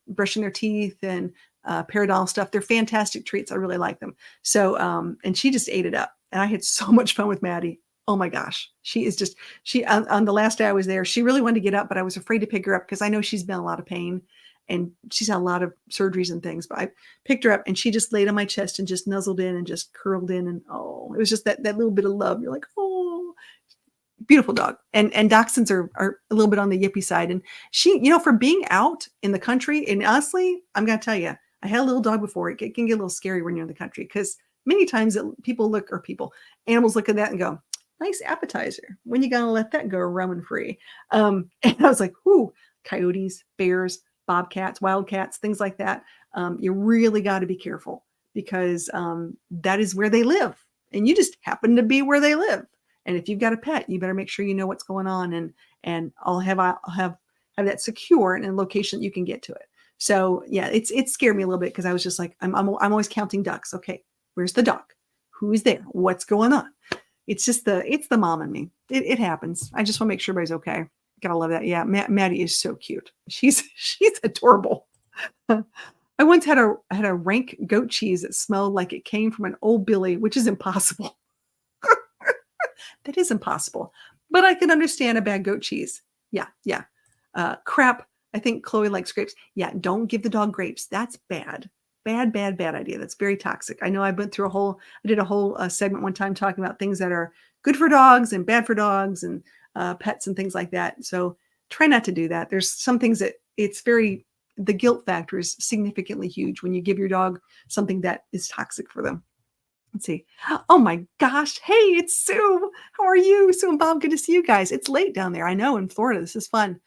brushing their teeth and Paradol stuff. They're fantastic treats. I really like them. So, and she just ate it up, and I had so much fun with Maddie. Oh my gosh. On the last day I was there, she really wanted to get up, but I was afraid to pick her up because I know she's been in a lot of pain and she's had a lot of surgeries and things, but I picked her up and she just laid on my chest and just nuzzled in and just curled in. And it was just that little bit of love. You're like, oh, beautiful dog. And dachshunds are a little bit on the yippy side. And she, for being out in the country, and honestly, I'm going to tell you, I had a little dog before. It can get a little scary when you're in the country because many times animals look at that and go, nice appetizer. When you going to let that go roaming free? And I was like, ooh, coyotes, bears, bobcats, wildcats, things like that. You really got to be careful because that is where they live. And you just happen to be where they live. And if you've got a pet, you better make sure you know what's going on, and I'll have that secure in a location that you can get to it. So yeah, it scared me a little bit because I was just like, I'm always counting ducks. Okay, where's the dog? Who's there? What's going on? It's the mom in me. It happens. I just want to make sure everybody's okay. Gotta love that. Yeah, Maddie is so cute. She's adorable. I once had a rank goat cheese that smelled like it came from an old Billy, which is impossible. That is impossible. But I can understand a bad goat cheese. Yeah. Crap. I think Chloe likes grapes. Yeah, don't give the dog grapes. That's bad. Bad idea. That's very toxic. I know I did a whole segment one time talking about things that are good for dogs and bad for dogs and pets and things like that. So try not to do that. There's some things that the guilt factor is significantly huge when you give your dog something that is toxic for them. Let's see. Oh my gosh. Hey, it's Sue. How are you? Sue and Bob, good to see you guys. It's late down there. I know in Florida. This is fun.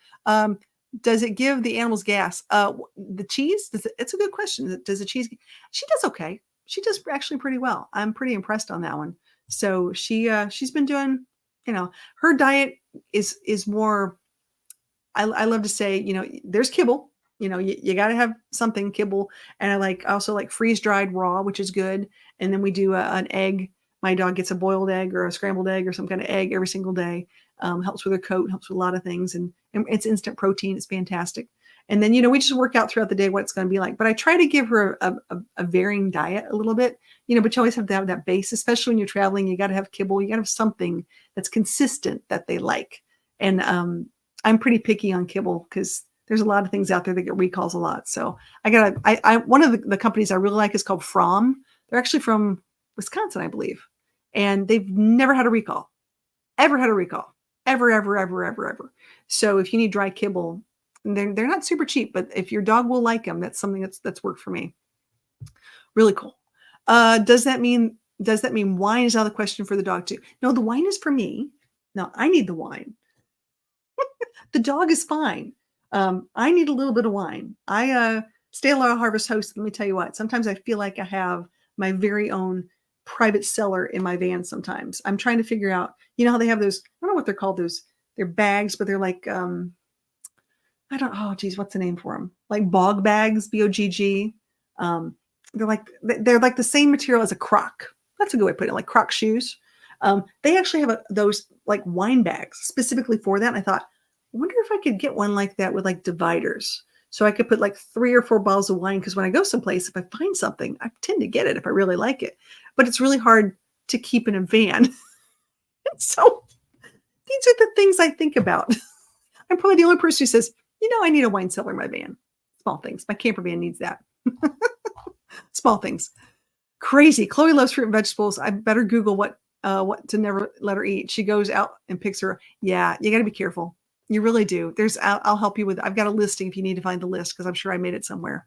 Does it give the animals gas? The cheese? It's a good question. Does the cheese? She does okay. She does actually pretty well. I'm pretty impressed on that one. So she's been doing, her diet is more. I love to say, there's kibble. You got to have something kibble, and also like freeze dried raw, which is good. And then we do an egg. My dog gets a boiled egg or a scrambled egg or some kind of egg every single day. Helps with her coat, helps with a lot of things, and it's instant protein. It's fantastic. And then we just work out throughout the day what it's going to be like. But I try to give her a varying diet a little bit, but you always have to have that base, especially when you're traveling. You got to have kibble. You got to have something that's consistent that they like. And I'm pretty picky on kibble because there's a lot of things out there that get recalls a lot. So one of the companies I really like is called From. They're actually from Wisconsin, I believe. And they've never had a recall, ever had a recall, ever, ever, ever, ever, ever. So if you need dry kibble, they're not super cheap, but if your dog will like them, that's something that's worked for me. Really cool. Does that mean wine is out of the question for the dog too? No, the wine is for me. No, I need the wine. The dog is fine. I need a little bit of wine. I stay a lot of Harvest Host. Let me tell you what, sometimes I feel like I have my very own private cellar in my van. Sometimes I'm trying to figure out, how they have those, I don't know what they're called. They're bags, but they're like, what's the name for them? Like bog bags, BOGG. They're like the same material as a croc. That's a good way to put it, like croc shoes. They actually have those like wine bags specifically for that. And I thought, I wonder if I could get one like that with like dividers. So I could put like 3 or 4 bottles of wine. Because when I go someplace, if I find something, I tend to get it if I really like it. But it's really hard to keep in a van. So these are the things I think about. I'm probably the only person who says, I need a wine cellar in my van. Small things. My camper van needs that. Small things. Crazy. Chloe loves fruit and vegetables. I better Google what to never let her eat. She goes out and picks her. Yeah, you got to be careful. You really do. I'll help you with. I've got a listing if you need to find the list because I'm sure I made it somewhere.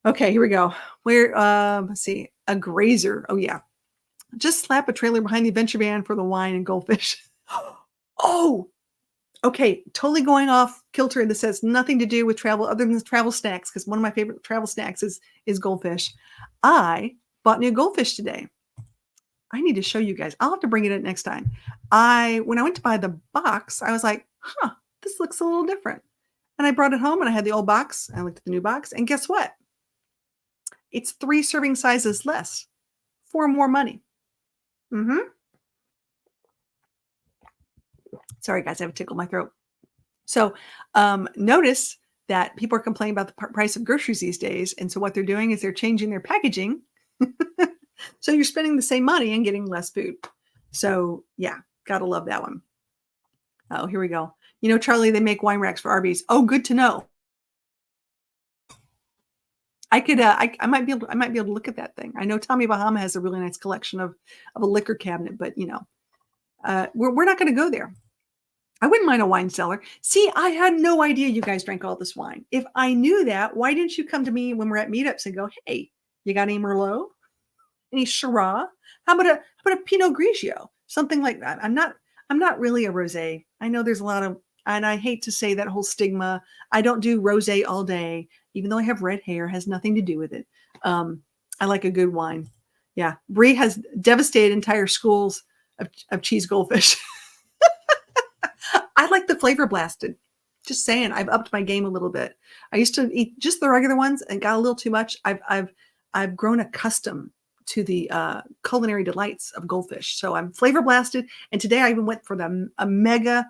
Okay, here we go. Let's see. A grazer. Oh yeah. Just slap a trailer behind the adventure van for the wine and goldfish. Oh, okay. Totally going off kilter. And this has nothing to do with travel other than travel snacks, because one of my favorite travel snacks is goldfish. I bought new goldfish today. I need to show you guys. I'll have to bring it in next time. When I went to buy the box, I was like, this looks a little different. And I brought it home and I had the old box. I looked at the new box and guess what? It's 3 serving sizes less for more money. Sorry, guys, I have a tickle in my throat. So notice that people are complaining about the price of groceries these days. And so what they're doing is they're changing their packaging. So you're spending the same money and getting less food. So yeah, gotta love that one. Oh, here we go. Charlie, they make wine racks for RVs. Oh, good to know. I could, I might be able to look at that thing. I know Tommy Bahama has a really nice collection of a liquor cabinet, but we're not going to go there. I wouldn't mind a wine cellar. See, I had no idea you guys drank all this wine. If I knew that, why didn't you come to me when we're at meetups and go, hey, you got any Merlot? Any Shiraz? How about a Pinot Grigio? Something like that. I'm not really a rosé. I know there's a lot of, and I hate to say that whole stigma. I don't do rosé all day, even though I have red hair, has nothing to do with it. I like a good wine. Yeah. Brie has devastated entire schools of cheese goldfish. I like the flavor blasted. Just saying, I've upped my game a little bit. I used to eat just the regular ones and got a little too much. I've grown accustomed to the culinary delights of goldfish. So I'm flavor blasted. And today I even went for a mega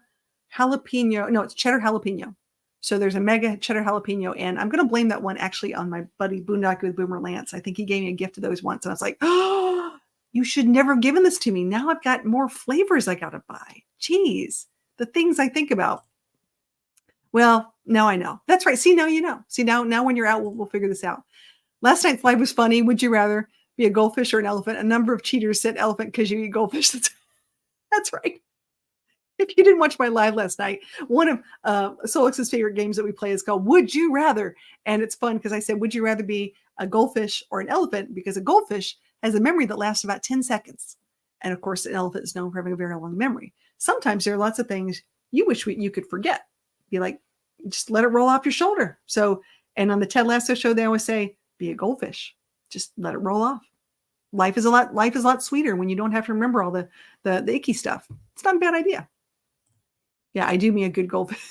jalapeno. No, it's cheddar jalapeno. So there's a mega cheddar jalapeno. And I'm going to blame that one actually on my buddy Boondock with Boomer Lance. I think he gave me a gift of those once. And I was like, oh, you should never have given this to me. Now I've got more flavors I got to buy. Jeez, the things I think about. Well, now I know. That's right. See, now you know. See, now when you're out, we'll figure this out. Last night's live was funny. Would you rather be a goldfish or an elephant? A number of cheaters said elephant because you eat goldfish. That's right. If you didn't watch my live last night, one of Solix's favorite games that we play is called Would You Rather? And it's fun because I said, would you rather be a goldfish or an elephant? Because a goldfish has a memory that lasts about 10 seconds. And of course, an elephant is known for having a very long memory. Sometimes there are lots of things you wish you could forget. Be like, just let it roll off your shoulder. So, and on the Ted Lasso show, they always say, be a goldfish. Just let it roll off. Life is a lot sweeter when you don't have to remember all the icky stuff. It's not a bad idea. Yeah, I do me a good goldfish.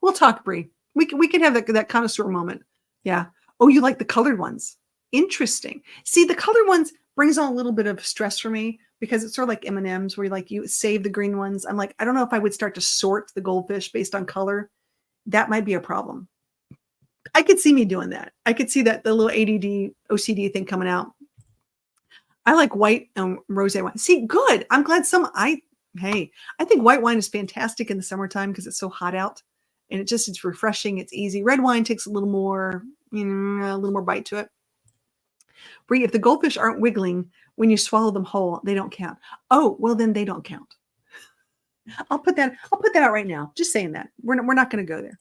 We'll talk, Bree. We can have that connoisseur moment. Yeah. Oh, you like the colored ones? Interesting. See, the colored ones brings on a little bit of stress for me because it's sort of like M&Ms where you save the green ones. I'm like, I don't know if I would start to sort the goldfish based on color. That might be a problem. I could see me doing that. I could see that the little ADD OCD thing coming out. I like white and rosé wine. See, good. I'm glad I think white wine is fantastic in the summertime because it's so hot out, and it's refreshing. It's easy. Red wine takes a little more bite to it. Bree, if the goldfish aren't wiggling when you swallow them whole, they don't count. Oh, well then they don't count. I'll put that out right now. Just saying that. We're not going to go there.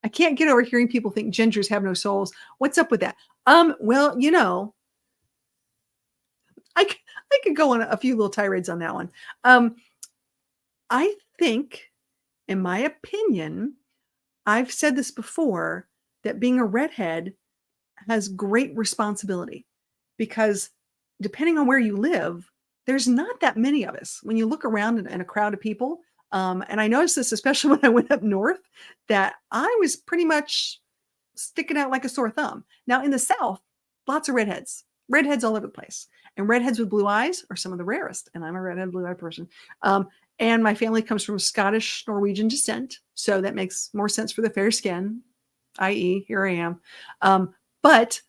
I can't get over hearing people think gingers have no souls. What's up with that? Well, I could go on a few little tirades on that one. I think, in my opinion, I've said this before, that being a redhead has great responsibility because depending on where you live, there's not that many of us. When you look around in a crowd of people, and I noticed this especially when I went up north, that I was pretty much sticking out like a sore thumb. Now in the South, lots of redheads all over the place. And redheads with blue eyes are some of the rarest. And I'm a redhead blue-eyed person. And my family comes from Scottish Norwegian descent. So that makes more sense for the fair skin, i.e. here I am. But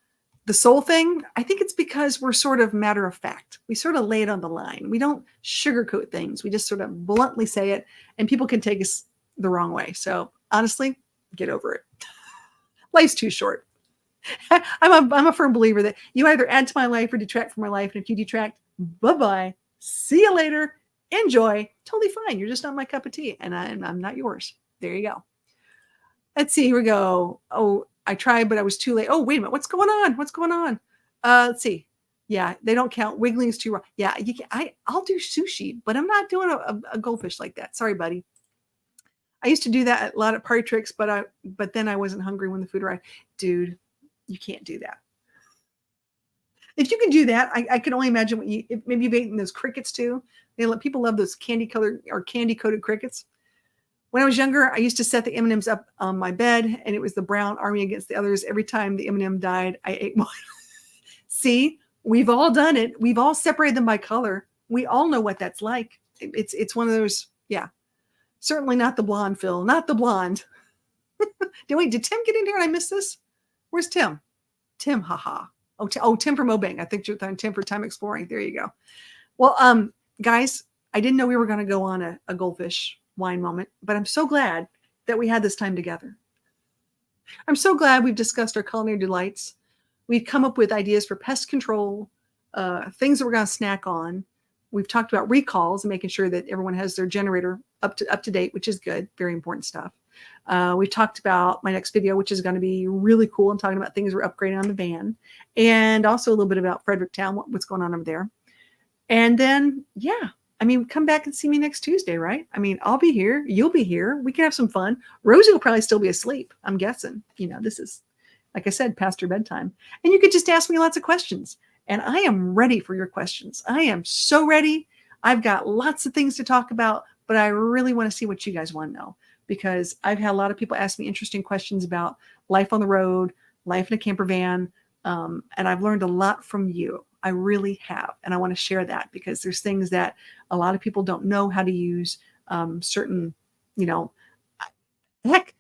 the soul thing, I think it's because we're sort of matter of fact. We sort of lay it on the line. We don't sugarcoat things. We just sort of bluntly say it, and people can take us the wrong way. So honestly, get over it. Life's too short. I'm a firm believer that you either add to my life or detract from my life. And if you detract, bye-bye. See you later. Enjoy. Totally fine. You're just not my cup of tea, and I'm not yours. There you go. Let's see. Here we go. Oh, I tried, but I was too late. Oh, wait a minute. What's going on? Let's see. Yeah, they don't count. Wiggling is too raw. Yeah, I'll do sushi, but I'm not doing a goldfish like that. Sorry, buddy. I used to do that a lot at party tricks, but then I wasn't hungry when the food arrived. Dude, you can't do that. If you can do that, I can only imagine maybe you've eaten those crickets too. People love those candy-coated crickets. When I was younger, I used to set the M&Ms up on my bed, and it was the brown army against the others. Every time the M&M died, I ate one. See, we've all done it. We've all separated them by color. We all know what that's like. It's one of those, yeah. Certainly not the blonde, Phil. Not the blonde. Did Tim get in here and I missed this? Where's Tim? Tim, haha. Oh, Tim from Mobang. I think you're Tim for Time Exploring. There you go. Well, guys, I didn't know we were going to go on a goldfish wine moment, but I'm so glad that we had this time together. I'm so glad we've discussed our culinary delights. We've come up with ideas for pest control, things that we're going to snack on. We've talked about recalls and making sure that everyone has their generator up to date, which is good. Very important stuff. We've talked about my next video, which is going to be really cool, and talking about things we're upgrading on the van, and also a little bit about Fredericktown, what's going on over there. And then, yeah, come back and see me next Tuesday, right? I'll be here. You'll be here. We can have some fun. Rosie will probably still be asleep, I'm guessing. This is, like I said, past her bedtime. And you could just ask me lots of questions. And I am ready for your questions. I am so ready. I've got lots of things to talk about, but I really want to see what you guys want to know, because I've had a lot of people ask me interesting questions about life on the road, life in a camper van, and I've learned a lot from you. I really have. And I want to share that because there's things that a lot of people don't know how to use. Certain, heck,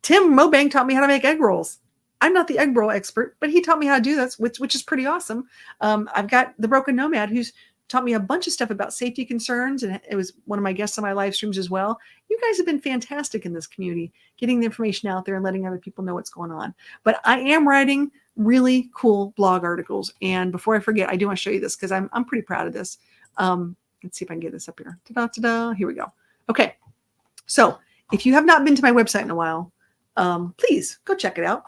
Tim Mobang taught me how to make egg rolls. I'm not the egg roll expert, but he taught me how to do this, which is pretty awesome. I've got the Broken Nomad, who's taught me a bunch of stuff about safety concerns, and it was one of my guests on my live streams as well. You guys have been fantastic in this community, getting the information out there and letting other people know what's going on. But I am writing really cool blog articles. And before I forget, I do want to show you this because I'm pretty proud of this. Let's see if I can get this up here. Ta-da, ta-da. Here we go. Okay. So if you have not been to my website in a while, please go check it out,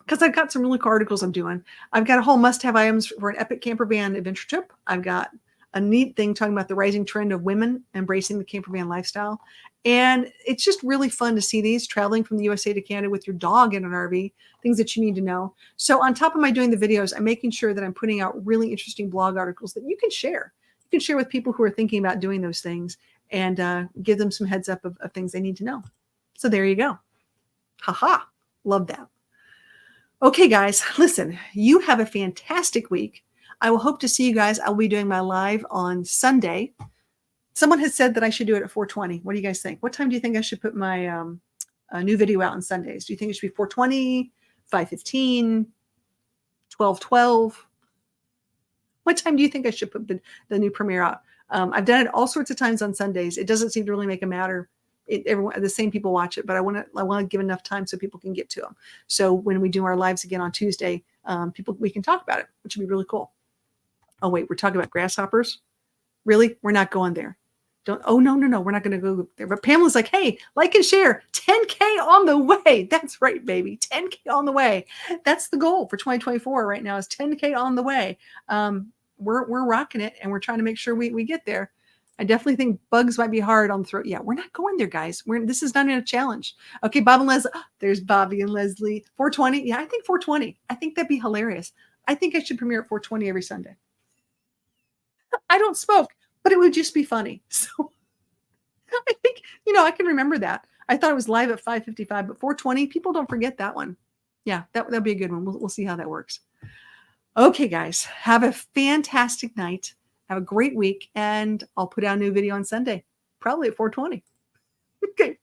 because I've got some really cool articles I'm doing. I've got a whole must-have items for an epic camper van adventure trip. I've got a neat thing talking about the rising trend of women embracing the camper van lifestyle. And it's just really fun to see these traveling from the USA to Canada with your dog in an RV, things that you need to know. So on top of my doing the videos, I'm making sure that I'm putting out really interesting blog articles that you can share. You can share with people who are thinking about doing those things and give them some heads up of things they need to know. So there you go. Haha. Love that. Okay, guys, listen, you have a fantastic week. I will hope to see you guys. I'll be doing my live on Sunday. Someone has said that I should do it at 4:20. What do you guys think? What time do you think I should put my new video out on Sundays? Do you think it should be 4:20, 5:15, 12:12? What time do you think I should put the new premiere out? I've done it all sorts of times on Sundays. It doesn't seem to really make a matter. Everyone, the same people watch it, but I want to give enough time so people can get to them. So when we do our lives again on Tuesday, we can talk about it, which would be really cool. Oh wait, we're talking about grasshoppers. Really? We're not going there. Oh no, we're not going to go there. But Pamela's like, hey, like and share. 10K on the way. That's right, baby. 10K on the way. That's the goal for 2024 right now is 10K on the way. We're rocking it, and we're trying to make sure we get there. I definitely think bugs might be hard on the throat. Yeah, we're not going there, guys. This is not even a challenge. Okay, Bob and Leslie. Oh, there's Bobby and Leslie. 4:20. Yeah, I think 4:20. I think that'd be hilarious. I think I should premiere at 4:20 every Sunday. I don't smoke, but it would just be funny. So I think, I can remember that. I thought it was live at 5:55, but 4:20, people don't forget that one. Yeah, that'll be a good one. We'll see how that works. Okay, guys, have a fantastic night. Have a great week, and I'll put out a new video on Sunday, probably at 4:20. Okay,